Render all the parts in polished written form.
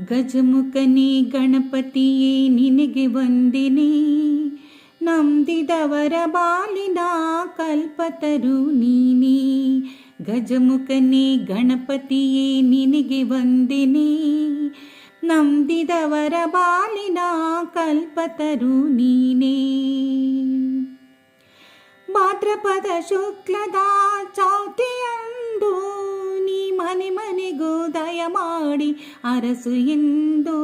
ಗಜಮುಖನೇ ಗಣಪತಿಯೇ ನಿನಗೆ ವಂದನೆ, ನಂಬಿದವರ ಬಾಲಿನ ಕಲ್ಪತರು ನೀನೇ. ಗಜಮುಖನೇ ಗಣಪತಿಯೇ ನಿನಗೆ ವಂದನೆ, ನಂಬಿದವರ ಬಾಲಿನ ಕಲ್ಪತರು ನೀನೇ. ಭಾದ್ರಪದ ಶುಕ್ಲದ ಚೌತಿಯಂದು ನೀ ಮನೆ ಮನೆಗೂ ದಯ ಮಾಡಿ ಅರಸು ಎಂದು.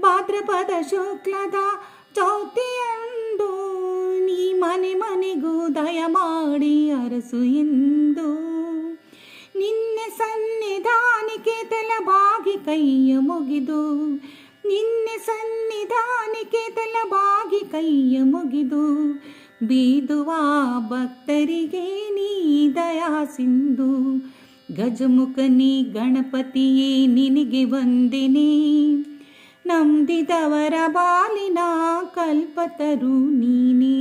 ಭಾದ್ರಪದ ಶುಕ್ಲದ ಚೌತಿಯಂದು ನೀ ಮನೆ ಮನೆಗೂ ದಯ ಮಾಡಿ ಅರಸು ಎಂದು. ನಿನ್ನೆ ಸನ್ನಿಧಾನಕ್ಕೆ ತಲೆಬಾಗಿ ಕೈಯ ಮುಗಿದು, ನಿನ್ನೆ ಸನ್ನಿಧಾನಕ್ಕೆ ತಲೆಬಾಗಿ ಕೈಯ ಮುಗಿದು, ಬೀದುವ ಭಕ್ತರಿಗೆ ನೀ ದಯಾ ಸಿಂಧು. ಗಜಮುಖನೇ ಗಣಪತಿಯೇ ನಿನಗೆ ವಂದನೆ, ನಂಬಿದವರ ಬಾಲಿನ ಕಲ್ಪತರು ನೀನೇ.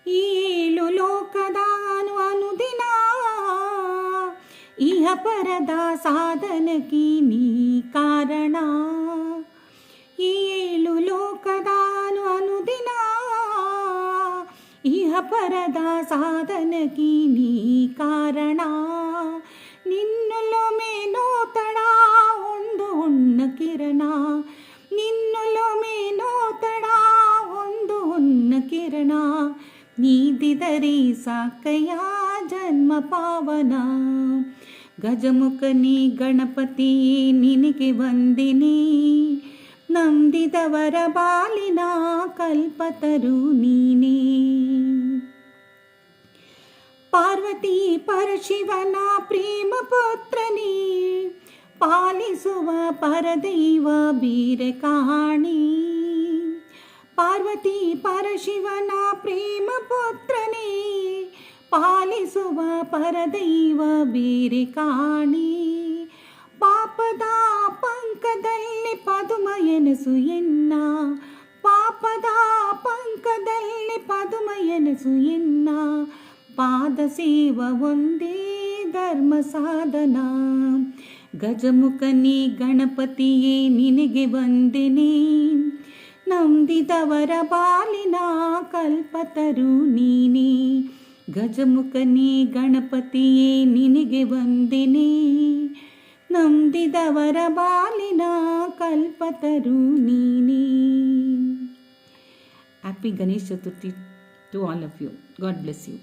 ಏಳು ಲೋಕದ ಅನುದಿನ ಇಹ ಪರದ ಸಾಧನಕ್ಕೆ ನೀ ಕಾರಣ. ಏಳು ಲೋಕದ ಅನುದಿನ ಇಹ ಪರದ ಸಾಧನಕ್ಕೆ ನೀ ಕಾರಣ. ನಿನ್ನೊಲೊಮೆ ನೋತಡ ಒಂದು ಹೊನ್ನ ಕಿರಣ, ನಿನ್ನೊಲೊಮೆ ನೋತಡ ಒಂದು ಹೊನ್ನ ಕಿರಣ. ನೀದಿದರೆ ಸಾಕಯ್ಯ ಜನ್ಮ ಪಾವನ. ಗಜಮುಖನೇ ಗಣಪತಿಯೇ ನಿನಗೆ ವಂದನೆ, ನಂಬಿದವರ ಬಾಲಿನ ಕಲ್ಪತರು ನೀನೇ. ಪಾರ್ವತಿ ಪರಶಿವನ ಪ್ರೇಮ ಪುತ್ರನೇ, ಪಾಲಿಸುವ ಪರದೈವ ಬೀರೆ ಕಾಣಿ. ಪಾರ್ವತಿ ಪರಶಿವನ ಪ್ರೇಮ ಪುತ್ರನೇ, ಪಾಲಿಸುವ ಪರದೈವ ಬೀರೆ ಕಾಣಿ. ಪಾಪದ ಪಂಕದಲ್ಲಿ ಪದುಮ ಎನಸು ಎನ್ನ, ಪಾಪದ ಪಂಕದಲ್ಲಿ ಪದುಮ ಎನಸು ಎನ್ನ. ಪಾದ ಸೇವ ಒಂದೇ ಧರ್ಮ ಸಾಧನ. ಗಜಮುಖನೇ ಗಣಪತಿಯೇ ನಿನಗೆ ವಂದನೆ, ನಂಬಿದವರ ಬಾಲಿನ ಕಲ್ಪತರು ನೀನೇ. ಗಜಮುಖನೇ ಗಣಪತಿಯೇ ನಿನಗೆ ವಂದನೆ, ನಂಬಿದವರ ಬಾಲಿನ ಕಲ್ಪತರು ನೀನೇ. Happy Ganesh Chaturthi to all of you. God bless you.